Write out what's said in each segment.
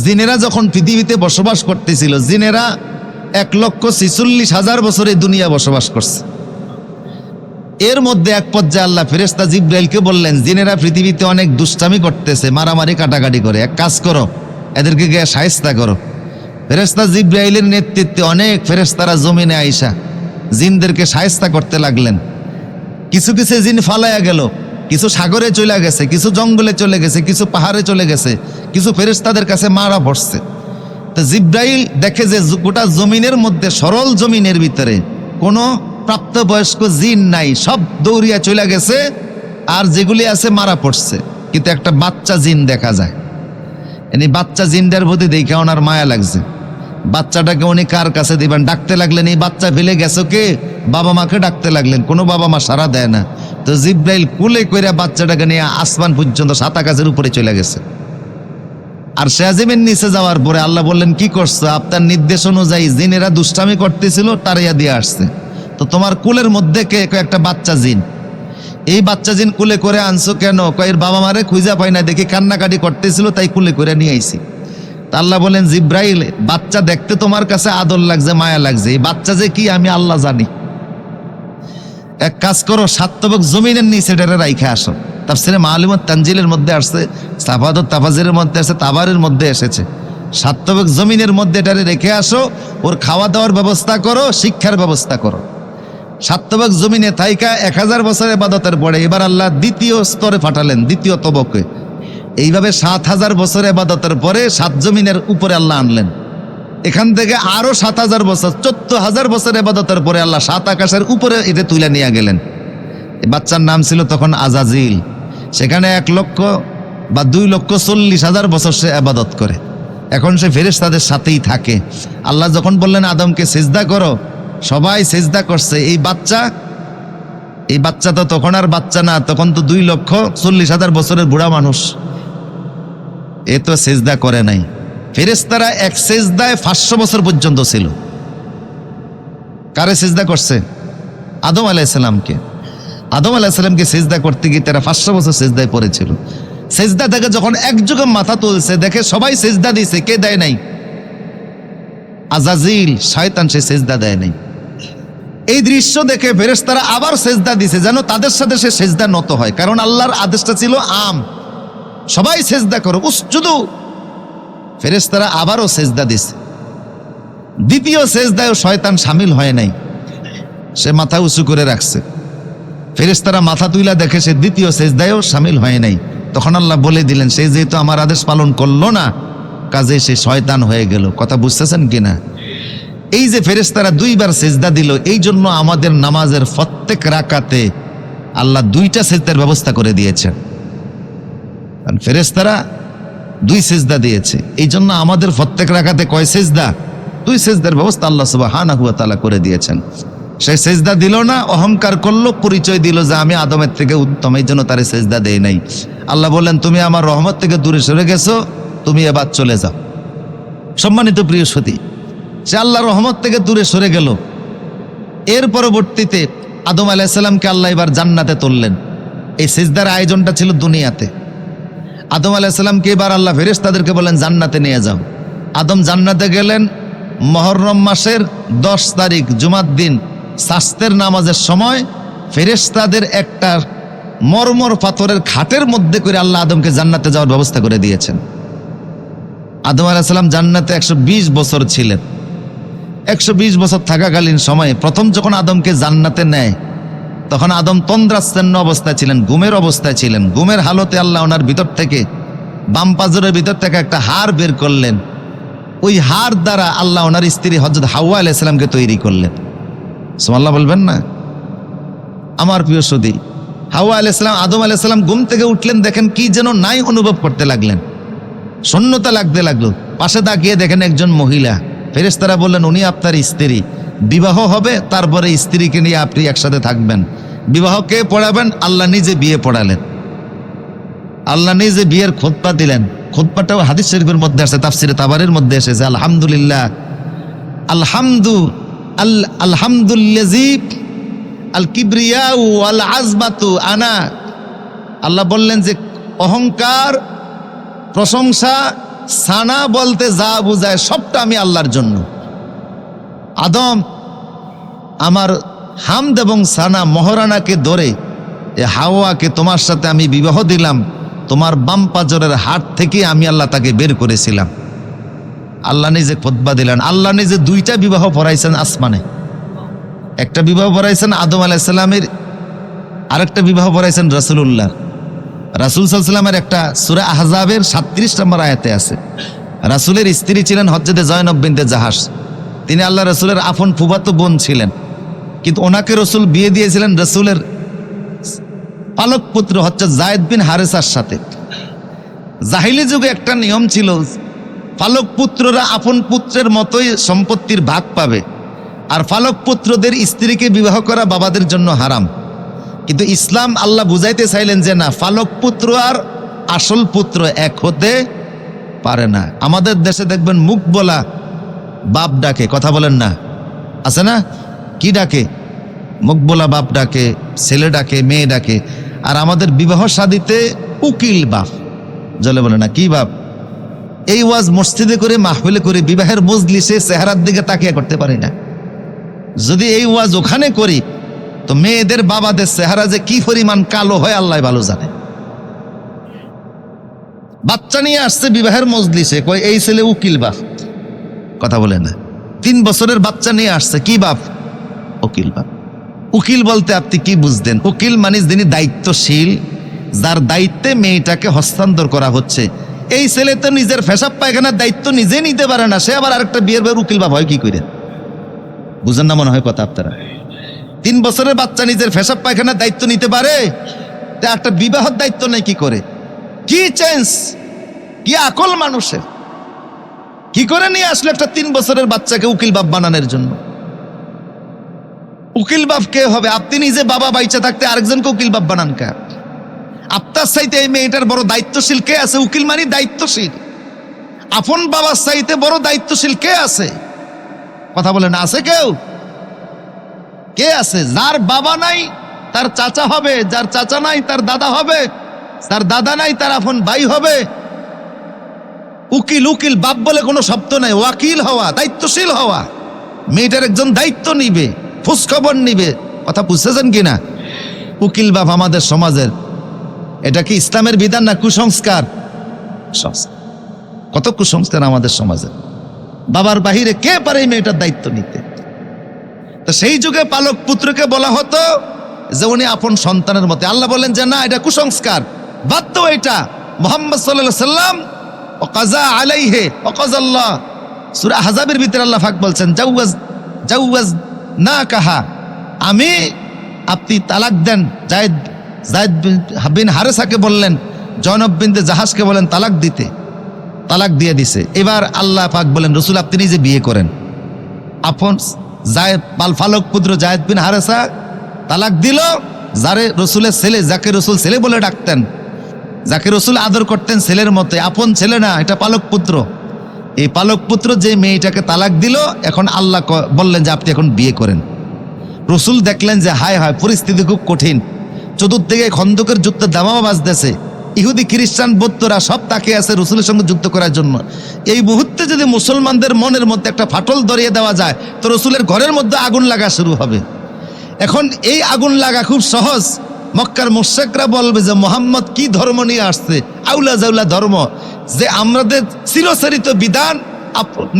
জিনেরা যখন পৃথিবীতে বসবাস করতেছিল, জিনেরা 1,46,000 বছরে দুনিয়া বসবাস করছে। এর মধ্যে এক পর্যায়ে আল্লাহ ফেরেশতা জিব্রাইলকে বললেন, জিনেরা পৃথিবীতে অনেক দুষ্টামি করতেছে, মারামারি কাটাকাটি করে, এক কাজ করো, এদেরকে গিয়ে শায়েস্তা করো। ফেরেশতা জিব্রাইলের নেতৃত্বে অনেক ফেরেশতারা জমিনে আইসা জিনদেরকে শায়েস্তা করতে লাগলেন। কিছু কিছু জিন ফালাইয়া গেল, কিছু সাগরে চলে গেছে, কিছু জঙ্গলে চলে গেছে, কিছু পাহাড়ে চলে গেছে, কিছু ফেরেশতাদের কাছে মারা পড়ছে। তো জিব্রাইল দেখে যে গোটা জমিনের মধ্যে, সরল জমিনের ভিতরে কোনো প্রাপ্তবয়স্ক জিন নাই, সব দৌড়িয়া চলে গেছে, আর যেগুলি আছে মারা পড়ছে। কিন্তু একটা বাচ্চা জিন দেখা যায়। এনি বাচ্চা জিনটার প্রতি দেখে ওনার মায়া লাগছে। বাচ্চাটাকে উনি কার কাছে দিবেন, ডাকতে লাগলেন, এই বাচ্চা ফেলে গেছো কে? বাবা মাকে ডাকতে লাগলেন, কোনো বাবা মা সাড়া দেয় না। তো জিব্রাইল কুলে কইরা বাচ্চাটাকে নিয়ে আসমান পর্যন্ত 7 আকাশের উপরে চলে গেছে। আর সে আজিমের নিচে যাওয়ার পরে আল্লাহ বললেন, কি করছো? আপনার নির্দেশ অনুযায়ী জিনেরা দুষ্টামি করতেছিল, তারাইয়া দিয়ে আসছে। তো তোমার কুলের মধ্যে কে? একটা বাচ্চা জিন। এই বাচ্চা জিন কুলে করে আনছো কেন? কয়ের বাবা মারে খুঁজা পাই না, দেখি কান্নাকাটি করতেছিল, তাই কুলে করে নিয়ে আইছি। তা আল্লাহ বলেন, জিব্রাইল, বাচ্চা দেখতে তোমার কাছে আদর লাগছে, মায়া লাগছে, এই বাচ্চা যে কি আমি আল্লাহ জানি। এক কাজ করো, 7 তবক জমিনের নিচে এটারে রাইখে আসো। তাফসিরে মাআলিমুত তানজিলের মধ্যে আসছে, সাফাতুত তাফাজিরের মধ্যে আসছে, তাবারের মধ্যে এসেছে। 7 তবক জমিনের মধ্যে এটারে রেখে আসো, ওর খাওয়া দাওয়ার ব্যবস্থা করো, শিক্ষার ব্যবস্থা করো। 7 তবক জমিনে থাইকা 1000 বছর ইবাদতের পরে এবার আল্লাহ দ্বিতীয় স্তরে পাঠালেন, দ্বিতীয় তবকে। এইভাবে 7000 বছর ইবাদতের পরে 7 জমিনের উপরে আল্লাহ আনলেন। এখান থেকে আরো 7000 বছর, 14000 বছর ইবাদতের পরে আল্লাহ 7 আকাশের উপরে এটা তুলে নিয়ে গেলেন। এই বাচ্চার নাম ছিল তখন আজাজিল। সেখানে 1 লক্ষ বা 2,40,000 বছর সে ইবাদত করে। এখন সে ফেরেশতাদের সাথেই থাকে। আল্লাহ যখন বললেন আদমকে সিজদা করো, সবাই সিজদা করছে। এই বাচ্চা তো তখন আর বাচ্চা না, তখন তো 2,40,000 বছরের বুড়া মানুষ। এ তো সিজদা করে নাই। ফেরেশতারা এক সিজদায় 500 বছর পর্যন্ত ছিল। কারে সিজদা করছে? আদম আলাইহিস সালামকে। আদম আলাইহিস সালামকে সিজদা করতে গিয়ে তারা 500 বছর সিজদায় পড়েছিল। সিজদা থেকে যখন একযোগে মাথা তুলছে, দেখে সবাই সিজদা দিছে, কে দেয় নাই? আজাজিল, শয়তান, সে সিজদা দেয় নাই। এই দৃশ্য দেখে ফেরেশতারা আবার সিজদা দিছে, যেন তাদের সাথে সে সিজদা নত হয়। কারণ আল্লাহর আদেশটা ছিল আম, সবাই সিজদা করো, উসজুদু। ফেরেশতারা আবারও সিজদা দিছে। দ্বিতীয় সিজদায়ও শয়তান শামিল হয় নাই, সে মাথা উঁচু করে রাখছে। ফেরেশতারা মাথা তুইলা দেখে সে দ্বিতীয় সিজদায়ও শামিল হয় নাই। তখন আল্লাহ বলে দিলেন, সে যেহেতু আমার আদেশ পালন করলো না, কাজে সে শয়তান হয়ে গেল। কথা বুঝতেছেন কিনা? এই যে ফেরেশতারা 2 বার সিজদা দিল, এই জন্য আমাদের নামাজের প্রত্যেক রাকাতে আল্লাহ 2টা সিজদার ব্যবস্থা করে দিয়েছেন। কারণ ফেরেশতারা 2 সিজদা দিয়েছে, এই জন্য আমাদের প্রত্যেক রাকাতে কয় সিজদা? 2 সিজদার ব্যবস্থা আল্লাহ সুবহানাহু ওয়া তাআলা করে দিয়েছেন। সে সিজদা দিল না, অহংকার করলো, পরিচয় দিল যে আমি আদমের থেকে উত্তম, এই জন্য তারে সিজদা দেয় নাই। আল্লাহ বললেন, তুমি আমার রহমত থেকে দূরে সরে গেছো, তুমি এবার চলে যাও। সম্মানিত প্রিয় সুধী, সে আল্লাহর রহমত থেকে দূরে সরে গেল। এর পরবর্তীতে আদম আলাইহিস সালামকে আল্লাহ এবার জান্নাতে তুললেন। এই সিজদার আয়োজনটা ছিল দুনিয়াতে। আদম আলাইহিস সালামকে এবার আল্লাহ ফেরেশতাদেরকে বলেন, জান্নাতে নিয়ে যাও। আদম জান্নাতে গেলেন। মুহররম মাসের 10 তারিখ জুমার দিন শাস্তের নামাজের সময় ফেরেশতাদের একটা মরমর পাথরের খাটের মধ্যে করে আল্লাহ আদমকে জান্নাতে যাওয়ার ব্যবস্থা করে দিয়েছেন। আদম আলাইহিস সালাম জান্নাতে 120 বছর ছিলেন। 120 বছর থাকাকালীন সময়ে প্রথম যখন আদমকে জান্নাতে নেয়, তখন আদম তন্দ্রাচ্ছন্ন অবস্থায় ছিলেন, ঘুমের অবস্থায় ছিলেন। ঘুমের হালতে আল্লাহ ওনার ভিতর থেকে, বাম পাজরের ভিতর থেকে একটা হাড় বের করলেন। ওই হাড় দ্বারা আল্লাহ ওনার স্ত্রী হযরত হাওয়া আলাইহিস সালামকে তৈরি করলেন। সুবহানাল্লাহ বলবেন না? আমার প্রিয় সুধী, হাওয়া আলাইহিস সালাম, আদম আলাইহিস সালাম ঘুম থেকে উঠলেন, দেখেন কি যেন নাই অনুভব করতে লাগলেন, শূন্যতা লাগতে লাগলো। পাশে তাকিয়ে দেখেন একজন মহিলা। ফেরেশতারা বললেন, উনি আপনার স্ত্রী, বিবাহ হবে, তারপরে স্ত্রীকে নিয়ে আপনি একসাথে থাকবেন। বিবাহ কে পড়াবেন? আল্লাহ নিজে বিয়ে পড়ালেন। আল্লাহ নিজে বিয়ের খুতবা দিলেন। খুতবাটাও হাদিস শরীফের মধ্যে আছে, তাফসিরে তাবারের মধ্যে এসেছে। আলহামদুলিল্লাহ, আলহামদুল্লাযী আল কিবরিয়াউ ওয়াল আযমাতু আনা। আল্লাহ বললেন যে অহংকার, প্রশংসা, সানা বলতে যা বুঝায় সবটা আমি আল্লাহর জন্য। আদম আমার হামদ এবং সানা মহারানাকে ধরে এ হাওয়াকে তোমার সাথে আমি বিবাহ দিলাম, তোমার বাম পাজরের হাট থেকে আমি আল্লাহ তাকে বের করেছিলাম। আল্লাহ নিজে খুতবা দিলেন, আল্লাহ নিজে দুইটা বিবাহ পড়াইছেন আসমানে। একটা বিবাহ পড়াইছেন আদম আলাইহিস সালামের, আরেকটা বিবাহ পড়াইছেন রাসূলুল্লাহ। রাসূল সাল্লাল্লাহু আলাইহি ওয়াসাল্লামের একটা সূরা আহজাবের 37 নম্বর আয়াতে আছে, রাসূলের স্ত্রী ছিলেন হযরতে জয়নব বিনতে জাহাশ। তিনি আল্লাহ রাসূলের আপন ফুফাতো বোন ছিলেন, কিন্তু ওনাকে রাসূল বিয়ে দিয়েছিলেন রাসূলের পালক পুত্র হচ্ছে যায়েদ বিন হারেসার সাথে। জাহিলি যুগে একটা নিয়ম ছিল, পালক পুত্ররা আপন পুত্রের মতোই সম্পত্তির ভাগ পাবে, আর পালক পুত্রদের স্ত্রীকে বিবাহ করা বাবাদের জন্য হারাম। কিন্তু ইসলাম আল্লাহ বুঝাইতে চাইলেন যে না, পালক পুত্র আর আসল পুত্র এক হতে পারে না। আমাদের দেশে দেখবেন মুখ বলা বাপ ডাকে, কথা বলেন না, আছে না? কি ডাকে? মুখ বলা বাপ ডাকে, ছেলে ডাকে, মেয়ে ডাকে। আর আমাদের বিবাহ শাদীতে উকিল বাপ, জলে বলে না কি বাপ। এই ওয়াজ মসজিদে করে মাহফিলে করে বিবাহের মজলিসে চেহারার দিকে তাকিয়ে করতে পারি না। যদি এই ওয়াজ ওখানে করি তো মেয়েদের বাবাদের চেহারা যে কি পরিমাণ কালো হয় আল্লাহ ভালো জানে। বাচ্চা নিয়ে আসছে বিবাহের মজলিসে, কয় এই ছেলে উকিল বাপ, কথা বলে না। 3 বছরের বাচ্চা নিয়ে আসছে, কি বাপ? উকিল বাপ। উকিল বলতে আপনি কি বুঝতেন? উকিল মানে যিনি দায়িত্বশীল, যার দায়িত্বে মেয়েটাকে হস্তান্তর করা হচ্ছে। এই ছেলে তো নিজের পেশাব পায়খানার দায়িত্ব নিজে নিতে পারে না, সে আবার আরেকটা বিয়ের পর উকিল বাপ হয় কি করে? বুঝেন না মনে হয় কথা আপনারা। 3 বছরের বাচ্চা নিজের পেশাব পায়খানার দায়িত্ব নিতে পারে, তা একটা বিবাহের দায়িত্ব নেই কি করে? কি চেঞ্জ, কি আকল মানুষের! কি করে নিয়ে আসলো একটা 3 বছরের বাচ্চাকে উকিল বাপ বানানোর জন্য? উকিল বাপ কে হবে? আপনি নিজে বাবা বাইচা থাকতে আরেকজনকে উকিল বাপ বানান কে? আপনার চাইতে এই মেয়েটার বড় দায়িত্বশীল কে আছে? উকিল মানে দায়িত্বশীল। আপন বাবার চাইতে বড় দায়িত্বশীল কে আছে? কথা বলে না, আছে কেউ? কে আছে? যার বাবা নাই তার চাচা হবে, যার চাচা নাই তার দাদা হবে, তার দাদা নাই তার আপন ভাই হবে। উকিল, উকিল বাপ বলে কোনো শব্দ নাই। ওয়াকিল হওয়া, দায়িত্বশীল হওয়া। মেয়েটার একজন দায়িত্ব নিবে, খোঁজখবর নিবে। কথা বুঝতেছেন কিনা? উকিল বাপ আমাদের সমাজের, এটা কি ইসলামের বিধান না কুসংস্কার? কত কুসংস্কার আমাদের সমাজে। বাবার বাহিরে কে পারে এই মেয়েটার দায়িত্ব নিতে? তো সেই যুগে পালক পুত্রকে বলা হতো যে উনি আপন সন্তানের মতে। আল্লাহ বলেন যে না, এটা কুসংস্কার, বাদ দাও এটা। মুহাম্মদ সাল্লাল্লাহু আলাইহি সাল্লাম ওয়াকাযা আলাইহি ওয়াকাযাল্লাহ সূরা আহজাবের ভিতরে আল্লাহ পাক বলছেন জাওয়াজ না কাহা, আমি আপনি তালাক দেন। যায়েদ বিন হারেসাকে বললেন, জয়নব বিনতে জাহাজকে বলেন তালাক দিতে, তালাক দিয়ে দিছে। এবার আল্লাহ পাক বলেন রাসূল আপনি নিজে বিয়ে করেন। আপন যায়েদ ফালক পুত্র যায়েদ বিন হারেসা তালাক দিল, যারে রসুলের ছেলে, যাকে রসুল ছেলে বলে ডাকতেন, যাকে রসুল আদর করতেন ছেলের মতে, আপন ছেলে না, এটা পালক পুত্র। এই পালক পুত্র যে মেয়েটাকে তালাক দিল, এখন আল্লাহ বললেন যে আপনি এখন বিয়ে করেন। রসুল দেখলেন যে হায় হায় পরিস্থিতি খুব কঠিন, চতুর্দিকে খন্দকের যুদ্ধ দামামা বাজতেছে, ইহুদি খ্রিস্টান বৌদ্ধরা সব তাকিয়ে আছে রসুলের সঙ্গে যুদ্ধ করার জন্য। এই মুহূর্তে যদি মুসলমানদের মনের মধ্যে একটা ফাটল ধরিয়ে দেওয়া যায় তো রসুলের ঘরের মধ্যে আগুন লাগা শুরু হবে। এখন এই আগুন লাগা খুব সহজ। মক্কার মুশরিকরা বলবে যে মুহাম্মদ কি ধর্ম নিয়ে আসছে, আউলা জাউলা ধর্ম, যে আমাদের চিরচরিত বিধান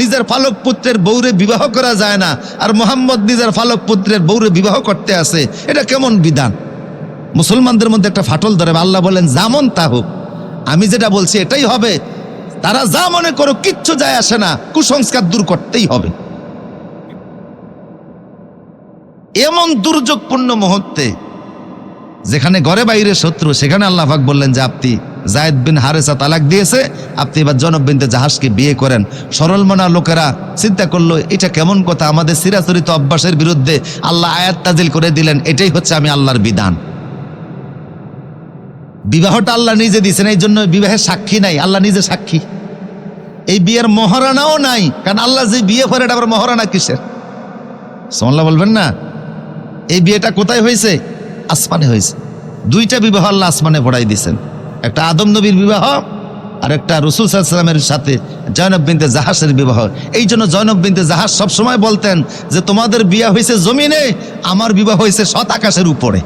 নিজের ফালক পুত্রের বউরে বিবাহ করা যায় না, আর মুহাম্মদ নিজের ফালক পুত্রের বউরে বিবাহ করতে আসে, এটা কেমন বিধান? মুসলমানদের মধ্যে একটা ফাটল ধরে। আল্লাহ বলেন যেমন তা হোক, আমি যেটা বলছি এটাই হবে। তারা যা মনে করো কিচ্ছু যায় আসে না, কুসংস্কার দূর করতেই হবে। এমন দুর্যোগপূর্ণ মুহূর্তে যেখানে ঘরে বাইরে শত্রু, সেখানে আল্লাহ পাক বললেন যে আপনি যায়েদ বিন হারেসা তালাক দিয়েছে, আপনি এবার জয়নব বিনতে জাহাজকে বিয়ে করেন। সরল মনা লোকেরা চিন্তা করলো এটা কেমন কথা, আমাদের চিরাচরিত অভ্যাসের বিরুদ্ধে আল্লাহ আয়াত নাজিল করে দিলেন, এটাই হচ্ছে আমি আল্লাহর বিধান। বিবাহটা আল্লাহ নিজে দিয়েছেন, এই জন্য বিবাহের সাক্ষী নাই, আল্লাহ নিজে সাক্ষী। এই বিয়ের মহারানাও নাই, কারণ আল্লাহ যে বিয়ে করে এটা আবার মহারানা কিসের? সুবহানাল্লাহ বলবেন না? এই বিয়েটা কোথায় হয়েছে? আসমানে হয়েছে। 2টা বিবাহ আল্লাহ আসমানে পড়াই দিয়েছেন। একটা আদম নবীর বিবাহ, আর একটা রাসূল সাল্লাল্লাহু আলাইহি ওয়াসাল্লামের সাথে জয়নব বিনতে জাহাসের বিবাহ। এই জন্য জয়নব বিনতে জাহাস সবসময় বলতেন যে তোমাদের বিয়ে হয়েছে জমিনে, আমার বিবাহ হয়েছে শত আকাশের উপরে।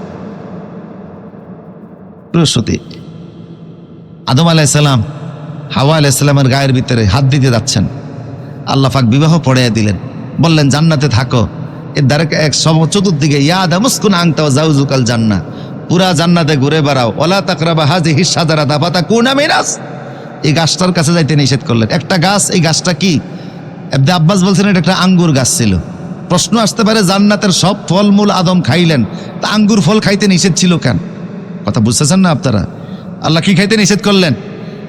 প্রসূতি আদম আলাইহিস সালাম হাওয়া আলাইহিস সালামের গায়ের ভিতরে হাত দিতে যাচ্ছেন, আল্লাহ পাক বিবাহ পড়াইয়া দিলেন, বললেন জান্নাতে থাকো। এর দ্বারা এক চতুর্দিকে ইয়া আদম উসকুন আনতা ওয়া যাওজুকাল জান্নাহ, পুরা জান্নাতে ঘুরে বেড়াও, ওয়ালা তাকরাবা হাযিহিশ শাজারাতা ফাতাকুনা মিনাস। এই গাছটার কাছে যাইতে নিষেধ করলেন। একটা গাছ, এই গাছটা কি? ইবনে আব্বাস বলছেন এটা একটা আঙ্গুর গাছ ছিল। প্রশ্ন আসতে পারে জান্নাতের সব ফলমূল আদম খাইলেন, তা আঙ্গুর ফল খাইতে নিষেধ ছিল কেন? কথা বুঝতেছেন না আপনারা? আল্লাহ কি খাইতে নিষেধ করলেন?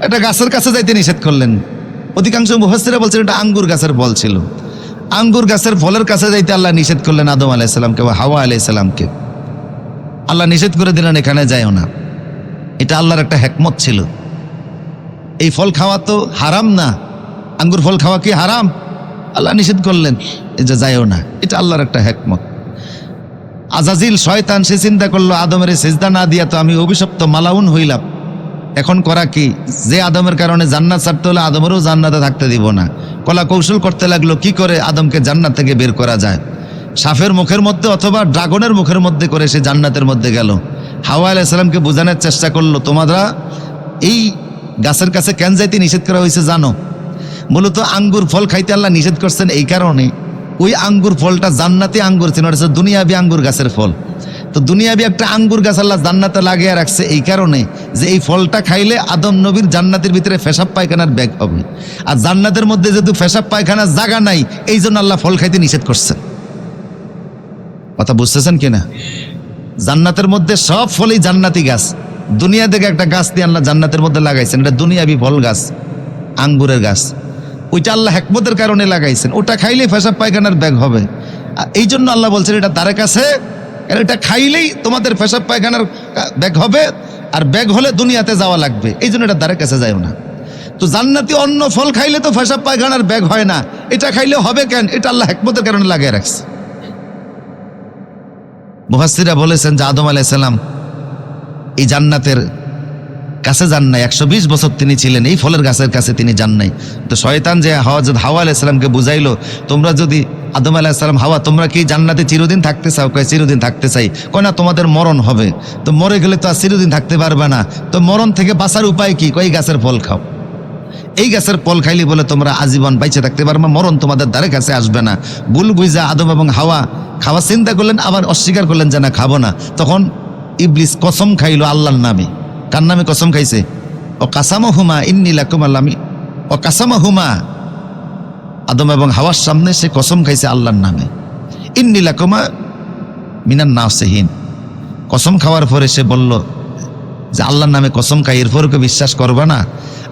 একটা গাছের কাছে যাইতে নিষেধ করলেন। অধিকাংশ মুফাসসিররা বলছেন এটা আঙ্গুর গাছের ফল ছিল। আঙ্গুর গাছের ফলের কাছে যাইতে আল্লাহ নিষেধ করলেন আদম আলাইহিস সালামকে বা হাওয়া আলাইহিস সালামকে। আল্লাহ নিষেধ করে দিলেন এখানে যাইও না। এটা আল্লাহর একটা হিকমত ছিল। এই ফল খাওয়া তো হারাম না, আঙ্গুর ফল খাওয়া কি হারাম? আল্লাহ নিষেধ করলেন এই যে যাইও না, এটা আল্লাহর একটা হিকমত। আজাজিল শয়তান সে চিন্তা করলো আদমের সিজদা না দিয়া তো আমি অভিশপ্ত মালাউন হইলাম, এখন করা কি? যে আদমের কারণে জান্নাত ছাড়তে হলে আদমেরও জান্নাতে থাকতে দিব না। কলা কৌশল করতে লাগলো কি করে আদমকে জান্নাত থেকে বের করা যায়। সাপের মুখের মধ্যে অথবা ড্রাগনের মুখের মধ্যে করে সে জান্নাতের মধ্যে গেল। হাওয়া আলাইহিস সালামকে বোঝানোর চেষ্টা করলো তোমরা এই গাছের কাছে কেন যাইতে নিষেধ করা হয়েছে জানো? মূলত আঙ্গুর ফল খাইতে আল্লাহ নিষেধ করছেন এই কারণে, ওই আঙ্গুর ফলটা জান্নাতি আঙ্গুর ছিল, এটা হচ্ছে দুনিয়াবি আঙ্গুর গাছের ফল। তো দুনিয়াবি একটা আঙ্গুর গাছ আল্লাহ জান্নাতে লাগিয়ে রাখছে এই কারণে যে এই ফলটা খাইলে আদম নবীর জান্নাতের ভিতরে পেশাব পায়খানার ব্যাগ হবে। আর জান্নাতের মধ্যে যেহেতু পেশাব পায়খানার জায়গা নাই, এই জন্য আল্লাহ ফল খাইতে নিষেধ করছে। কথা বুঝতেছেন কিনা? জান্নাতের মধ্যে সব ফলই জান্নাতি গাছ। দুনিয়া থেকে একটা গাছ দিয়ে আল্লাহ জান্নাতের মধ্যে লাগাইছেন, এটা দুনিয়াবি ফল গাছ, আঙ্গুরের গাছ। ওইটা আল্লাহ হিকমতের কারণে লাগাইছেন, ওটা খাইলে পেশাব পায়খানার ব্যাগ হবে। এই জন্য আল্লাহ বলছেন এটা তার কাছে, এটা খাইলেই তোমাদের পেশাব পায়খানার ব্যাগ হবে, আর ব্যাগ হলে দুনিয়াতে যাওয়া লাগবে, এই জন্য এটা দ্বারের কাছে যাইও না। তো জান্নাতি অন্য ফল খাইলে তো পেশাব পায়খানার ব্যাগ হয় না, এটা খাইলে হবে কেন? এটা আল্লাহ হিকমতের কারণে লাগিয়ে রাখছে। মুফাসসিররা বলেছেন যে আদম আলাইহিস সালাম এই জান্নাতের কাছে যান নাই, 120 বছর তিনি ছিলেন এই ফলের গাছের কাছে তিনি যান নাই। তো শয়তান যে হাওয়া আলাইহিস সালামকে বুঝাইলো তোমরা যদি আদম আলাইহিস সালাম হাওয়া তোমরা কি জান্নাতে চিরদিন থাকতে চাও? কয় চিরদিন থাকতে চাই। কয় না তোমাদের মরণ হবে, তো মরে গেলে তো আর চিরদিন থাকতে পারবে না, তো মরণ থেকে বাঁচার উপায় কি? কয় এই গাছের ফল খাও, এই গাছের ফল খাইলে বলে তোমরা আজীবন বাইচে থাকতে পারবে, মরণ তোমাদের দ্বারে কাছে আসবে না। ভুল বুঝা আদম এবং হাওয়া খাওয়া চিন্তা করলেন, আবার অস্বীকার করলেন যে না খাবো না। তখন ইবলিস কসম খাইলো আল্লাহর নামে। কার নামে কসম খাইছে? ও কাসামাহুমা ইন্নী লাকুমা লামি, ও কাসামাহুমা আদম এবং হাওয়ার সামনে সে কসম খাইছে আল্লাহর নামে, ইন্নী লাকুমা মিনান নাসিহিন। কসম খাওয়ার পরে সে বলল যে আল্লাহর নামে কসম খাই, এরপরও কেউ বিশ্বাস করবে না।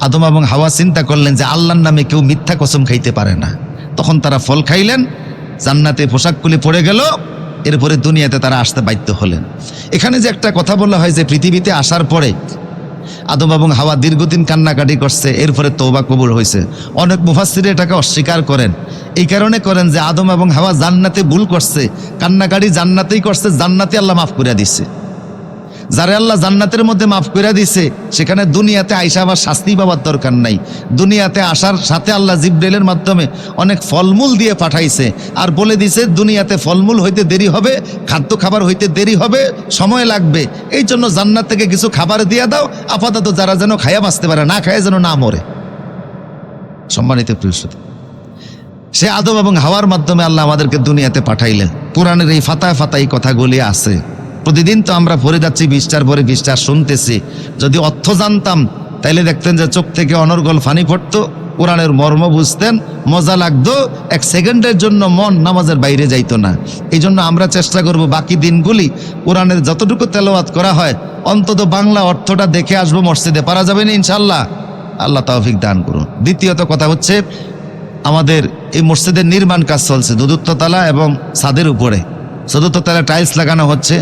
আদম এবং হাওয়া চিন্তা করলেন যে আল্লাহর নামে কেউ মিথ্যা কসম খাইতে পারে না। তখন তারা ফল খাইলেন, জান্নাতে পোশাক খুলে পড়ে গেল, এরপরে দুনিয়াতে তারা আসতে বাধ্য হলেন। এখানে যে একটা কথা বলা হয় যে পৃথিবীতে আসার পরে আদম এবং হাওয়া দীর্ঘদিন কান্নাকাটি করছে, এরপরে তওবা কবুল হয়েছে। অনেক মুফাসসির এটাকে অস্বীকার করেন, এই কারণে করেন যে আদম এবং হাওয়া জান্নাতে ভুল করছে, কান্নাকাটি জান্নাতেই করছে, জান্নাতে আল্লাহ মাফ করে দিছে। যারা আল্লাহ জান্নাতের মধ্যে মাফ করে দিছে সেখানে দুনিয়াতে আইসা আবার শাস্তি পাওয়ার দরকার নাই। দুনিয়াতে আসার সাথে আল্লাহ জিবরাইলের মাধ্যমে অনেক ফলমূল দিয়ে পাঠাইছে, আর বলে দিছে দুনিয়াতে ফলমূল হইতে দেরি হবে, খাদ্য খাবার হইতে দেরি হবে, সময় লাগবে, এই জন্য জান্নাত থেকে কিছু খাবার দিয়ে দাও, আপাতত যারা যেন খায়া বাঁচতে পারে, না খায় যেন না মরে। সম্মানিত প্রিয় শ্রোতা, সে আদম এবং হাওয়ার মাধ্যমে আল্লাহ আমাদেরকে দুনিয়াতে পাঠাইলেন। কোরআনের এই ফাতায় ফাতায় কথাগুলি আছে, প্রতিদিন তো আমরা পড়ে যাচ্ছি, 20টার পরে 20টা শুনতেছি। যদি অর্থ জানতাম তাইলে দেখতেন যে চোখ থেকে অনর্গল ফানি পড়তো, কোরআনের মর্ম বুঝতেন, মজা লাগতো, 1 সেকেন্ডের জন্য মন নামাজের বাইরে যাইতো না। এই জন্য আমরা চেষ্টা করব বাকি দিনগুলি কোরআনের যতটুকু তেলাওয়াত করা হয় অন্তত বাংলা অর্থটা দেখে আসবো মসজিদে। পারা যাবে না ইনশাল্লাহ? আল্লাহ তৌফিক দান করুন। দ্বিতীয়ত কথা হচ্ছে আমাদের এই মসজিদের নির্মাণ কাজ চলছে, 4th তলা এবং ছাদের উপরে 4th তলা টাইলস লাগানো হচ্ছে।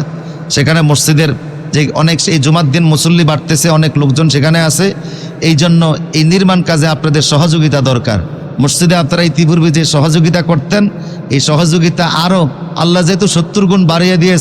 সেখানে মসজিদের যে অনেক এই জুমার দিন মুসল্লি বাড়তেছে, অনেক লোকজন সেখানে আছে, এই জন্য এই নির্মাণ কাজে আপনাদের সহযোগিতা দরকার। মসজিদে আপনারা ইতিপূর্বে যে সহযোগিতা করতেন, এই সহযোগিতা আরও আল্লাহ যেহেতু 70 গুণ বাড়িয়ে দিয়ে